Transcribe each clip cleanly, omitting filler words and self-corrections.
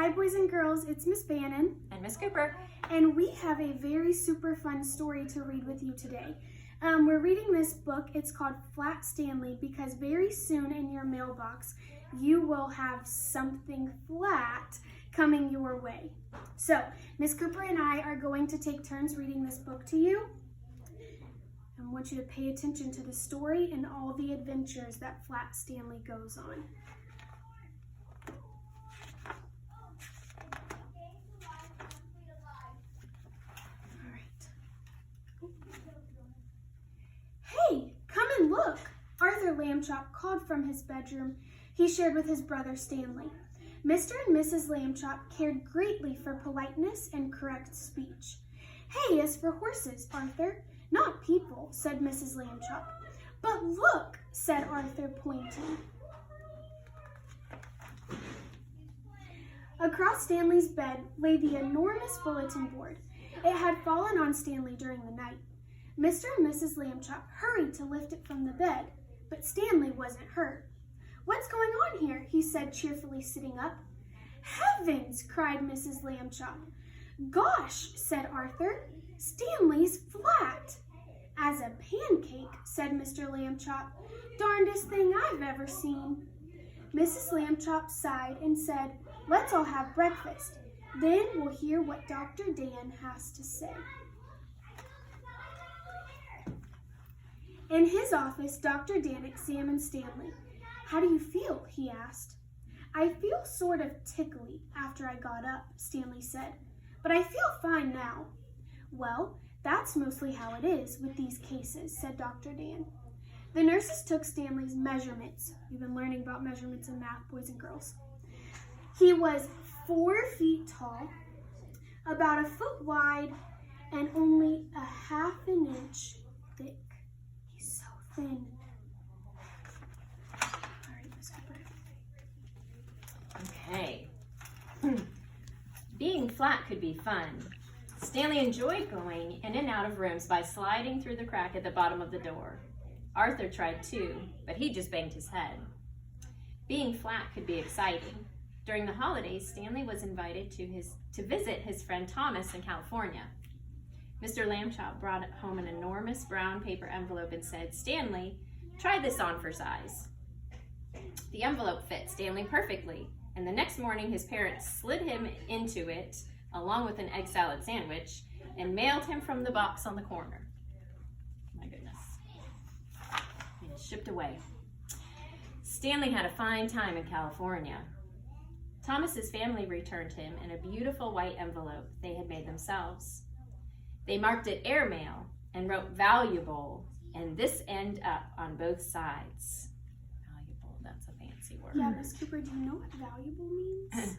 Hi, boys and girls. It's Miss Bannon. And Miss Cooper. And we have a very super fun story to read with you today. We're reading this book. It's called Flat Stanley because very soon in your mailbox, you will have something flat coming your way. So, Miss Cooper and I are going to take turns reading this book to you. I want you to pay attention to the story and all the adventures that Flat Stanley goes on. Hey, come and look! Arthur Lambchop called from his bedroom he shared with his brother Stanley. Mr. and Mrs. Lambchop cared greatly for politeness and correct speech. Hay is for horses, Arthur, not people, said Mrs. Lambchop. But look, said Arthur, pointing. Across Stanley's bed lay the enormous bulletin board. It had fallen on Stanley during the night. Mr. and Mrs. Lambchop hurried to lift it from the bed, but Stanley wasn't hurt. What's going on here? He said, cheerfully sitting up. Heavens, cried Mrs. Lambchop. Gosh, said Arthur, Stanley's flat. As a pancake, said Mr. Lambchop. Darndest thing I've ever seen. Mrs. Lambchop sighed and said, let's all have breakfast. Then we'll hear what Dr. Dan has to say. In his office, Dr. Dan examined Stanley. How do you feel? He asked. I feel sort of tickly after I got up, Stanley said, but I feel fine now. Well, that's mostly how it is with these cases, said Dr. Dan. The nurses took Stanley's measurements. We've been learning about measurements in math, boys and girls. He was 4 feet tall, about 1 foot wide, and only 1/2 inch thick. He's so thin. All right, Miss Cooper. Okay. Being flat could be fun. Stanley enjoyed going in and out of rooms by sliding through the crack at the bottom of the door. Arthur tried too, but he just banged his head. Being flat could be exciting. During the holidays, Stanley was invited to visit his friend Thomas in California. Mr. Lambchop brought home an enormous brown paper envelope and said, Stanley, try this on for size. The envelope fit Stanley perfectly, and the next morning his parents slid him into it along with an egg salad sandwich and mailed him from the box on the corner. My goodness. He was shipped away. Stanley had a fine time in California. Thomas's family returned him in a beautiful white envelope they had made themselves. They marked it airmail and wrote valuable and this end up on both sides. Valuable, that's a fancy word. Yeah, Miss Cooper, do you know what valuable means?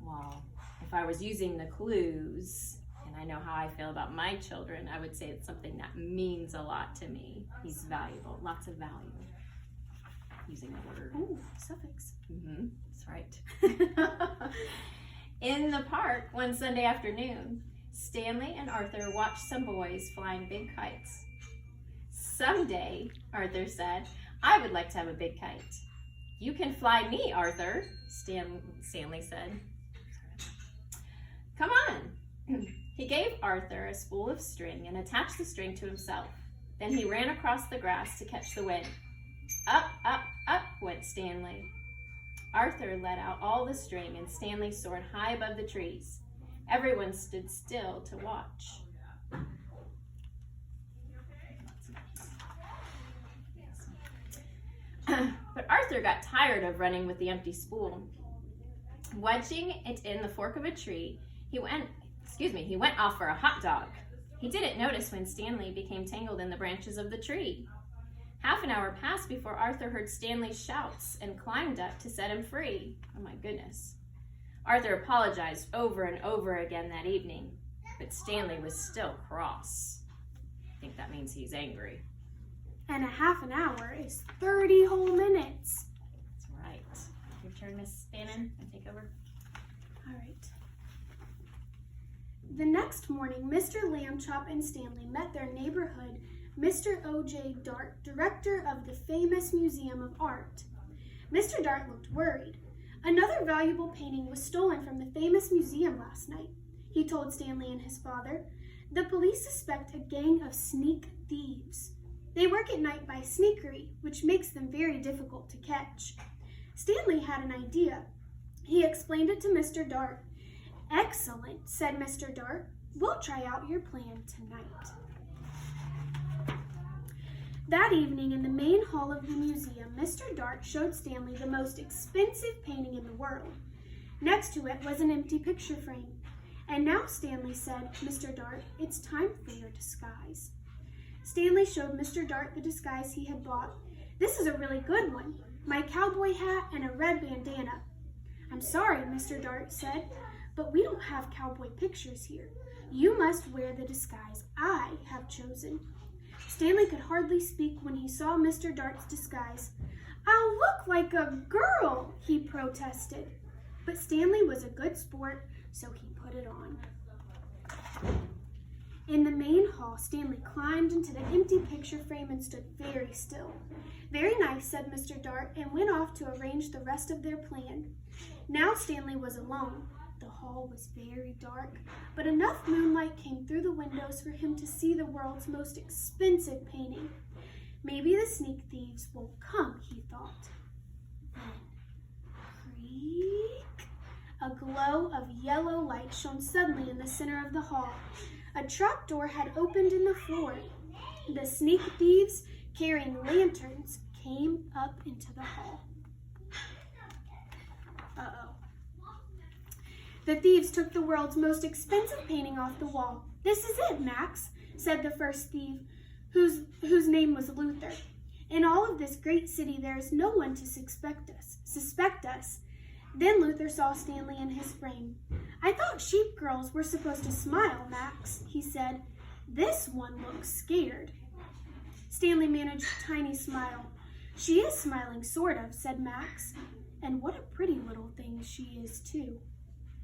Well, if I was using the clues, and I know how I feel about my children, I would say it's something that means a lot to me. He's valuable, lots of value. Using a word. Oh, suffix. That's right. In the park one Sunday afternoon, Stanley and Arthur watched some boys flying big kites. Someday, Arthur said, I would like to have a big kite. You can fly me, Arthur, Stanley said. Come on. He gave Arthur a spool of string and attached the string to himself. Then he ran across the grass to catch the wind. Up, up, up went Stanley. Arthur let out all the string and Stanley soared high above the trees. Everyone stood still to watch. But Arthur got tired of running with the empty spool. Wedging it in the fork of a tree, he went off for a hot dog. He didn't notice when Stanley became tangled in the branches of the tree. Half an hour passed before Arthur heard Stanley's shouts and climbed up to set him free. Oh my goodness. Arthur apologized over and over again that evening, but Stanley was still cross. I think that means he's angry. And 1/2 hour is 30 whole minutes. That's right. Your turn, Miss Bannon. I take over. All right. The next morning, Mr. Lambchop and Stanley met their neighborhood Mr. O.J. Dart, director of the famous Museum of Art. Mr. Dart looked worried. Another valuable painting was stolen from the famous museum last night, he told Stanley and his father. The police suspect a gang of sneak thieves. They work at night by sneakery, which makes them very difficult to catch. Stanley had an idea. He explained it to Mr. Dart. Excellent, said Mr. Dart. We'll try out your plan tonight. That evening in the main hall of the museum, Mr. Dart showed Stanley the most expensive painting in the world. Next to it was an empty picture frame. And now, Stanley said, Mr. Dart, it's time for your disguise. Stanley showed Mr. Dart the disguise he had bought. This is a really good one, my cowboy hat and a red bandana. I'm sorry, Mr. Dart said, but we don't have cowboy pictures here. You must wear the disguise I have chosen. Stanley could hardly speak when he saw Mr. Dart's disguise. I'll look like a girl, he protested. But Stanley was a good sport, so he put it on. In the main hall, Stanley climbed into the empty picture frame and stood very still. Very nice, said Mr. Dart, and went off to arrange the rest of their plan. Now Stanley was alone. The hall was very dark, but enough moonlight came through the windows for him to see the world's most expensive painting. Maybe the sneak thieves won't come, he thought. Then, creak! A glow of yellow light shone suddenly in the center of the hall. A trap door had opened in the floor. The sneak thieves, carrying lanterns, came up into the hall. Uh-oh. The thieves took the world's most expensive painting off the wall. This is it, Max, said the first thief, whose name was Luther. In all of this great city, there is no one to suspect us. Then Luther saw Stanley in his frame. I thought sheep girls were supposed to smile, Max, he said. This one looks scared. Stanley managed a tiny smile. She is smiling, sort of, said Max. And what a pretty little thing she is, too.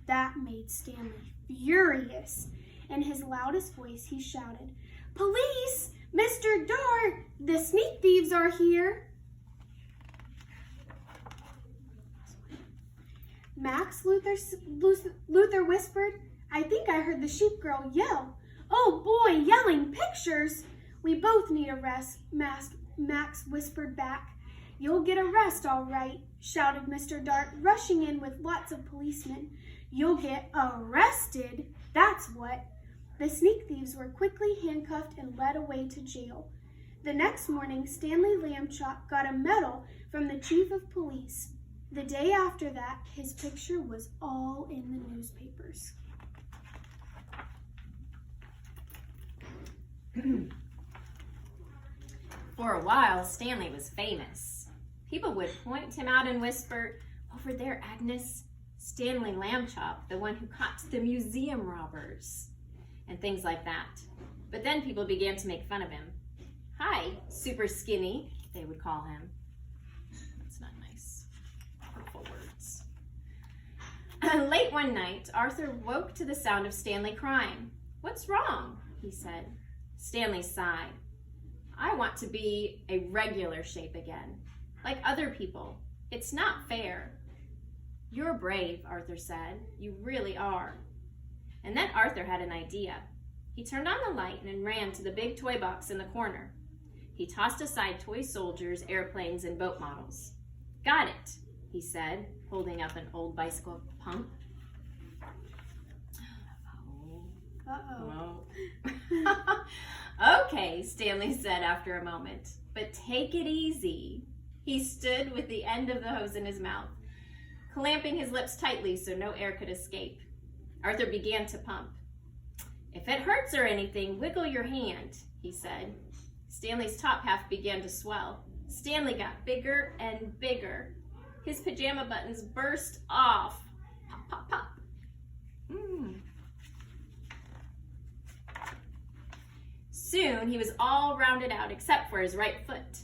That made Stanley furious. In his loudest voice, he shouted, Police! Mr. Dart! The sneak thieves are here! Max, Luther whispered. I think I heard the sheep girl yell. Oh boy, yelling pictures! We both need a rest, Max whispered back. You'll get a rest, all right, shouted Mr. Dart, rushing in with lots of policemen. You'll get arrested, that's what. The sneak thieves were quickly handcuffed and led away to jail. The next morning, Stanley Lambchop got a medal from the chief of police. The day after that, his picture was all in the newspapers. For a while, Stanley was famous. People would point him out and whisper, over there, Agnes, Stanley Lambchop, the one who caught the museum robbers, and things like that. But then people began to make fun of him. Hi, super skinny, they would call him. That's not nice. Hurtful words. Late one night, Arthur woke to the sound of Stanley crying. What's wrong? He said. Stanley sighed. I want to be a regular shape again, like other people. It's not fair. You're brave, Arthur said. You really are. And then Arthur had an idea. He turned on the light and ran to the big toy box in the corner. He tossed aside toy soldiers, airplanes, and boat models. Got it, he said, holding up an old bicycle pump. Uh-oh. Okay, Stanley said after a moment, but take it easy. He stood with the end of the hose in his mouth, clamping his lips tightly so no air could escape. Arthur began to pump. If it hurts or anything, wiggle your hand, he said. Stanley's top half began to swell. Stanley got bigger and bigger. His pajama buttons burst off. Pop, pop, pop. Soon he was all rounded out except for his right foot.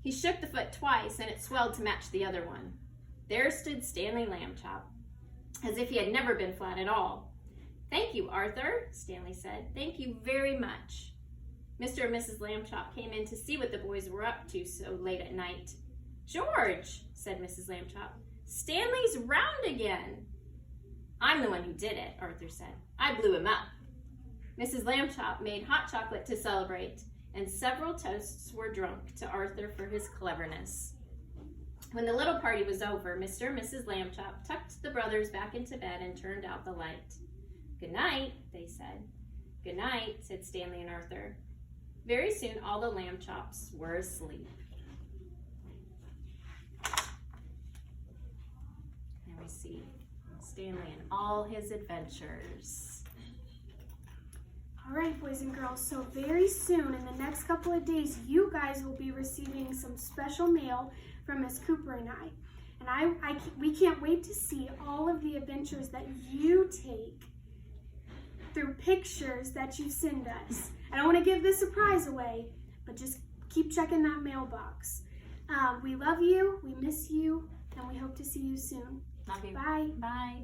He shook the foot twice and it swelled to match the other one. There stood Stanley Lambchop, as if he had never been flat at all. Thank you, Arthur, Stanley said. Thank you very much. Mr. and Mrs. Lambchop came in to see what the boys were up to so late at night. George, said Mrs. Lambchop, Stanley's round again. I'm the one who did it, Arthur said. I blew him up. Mrs. Lambchop made hot chocolate to celebrate, and several toasts were drunk to Arthur for his cleverness. When the little party was over, Mr. and Mrs. Lambchop tucked the brothers back into bed and turned out the light. Good night, they said. Good night, said Stanley and Arthur. Very soon all the Lambchops were asleep. And we see Stanley and all his adventures. All right, boys and girls, so very soon, in the next couple of days, you guys will be receiving some special mail from Miss Cooper and I. And we can't wait to see all of the adventures that you take through pictures that you send us. I don't want to give the surprise away, but just keep checking that mailbox. We love you, we miss you, and we hope to see you soon. Love you. Bye. Bye.